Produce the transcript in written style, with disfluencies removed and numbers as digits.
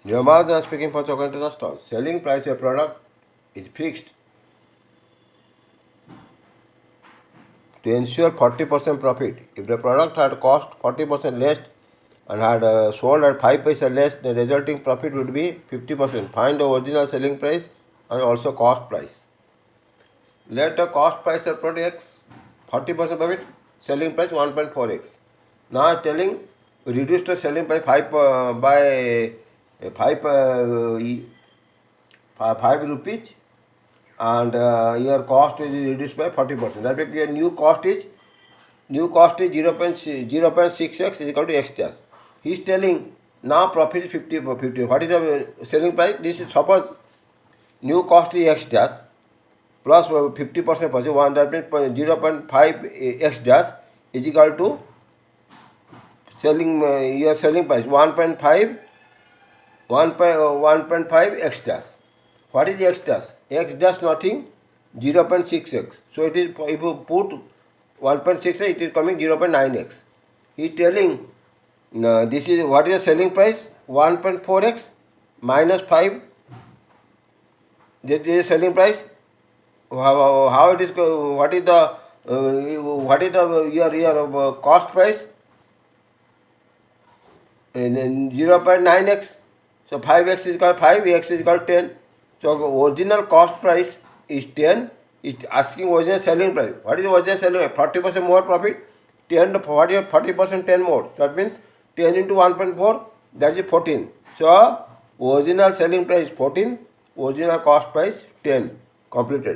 Ramadhan speaking for Chocolate International. Selling price of product is fixed to ensure 40% profit. If the product had cost 40% less and had sold at 5 paisa less, the resulting profit would be 50%. Find the original selling price and also cost price. Let the cost price of product X, 40% profit, selling price 1.4x. Now telling reduce the selling price 5 rupees and your cost is reduced by 40%. That means your new cost is 0.6x is equal to x dash. He is telling now profit is 50 for 50. What is the selling price? This is suppose new cost is x dash plus 50% positive one, that means 0.5 x dash is equal to selling your selling price 1.5 x dash. What is x dash? X dash nothing 0.6x. So it is, if you put 1.6x, it is coming 0.9x. He is telling this is what is the selling price 1.4x minus 5. This is selling price. How it is? What is the your cost price? 0.9x. So 5x is equal to 5, x is equal to 10. So original cost price is 10. It's asking original selling price. What is original selling price? 40% more profit. 10 to 40%, 10 more. So that means 10 into 1.4, that is 14. So original selling price 14, original cost price 10. Completed.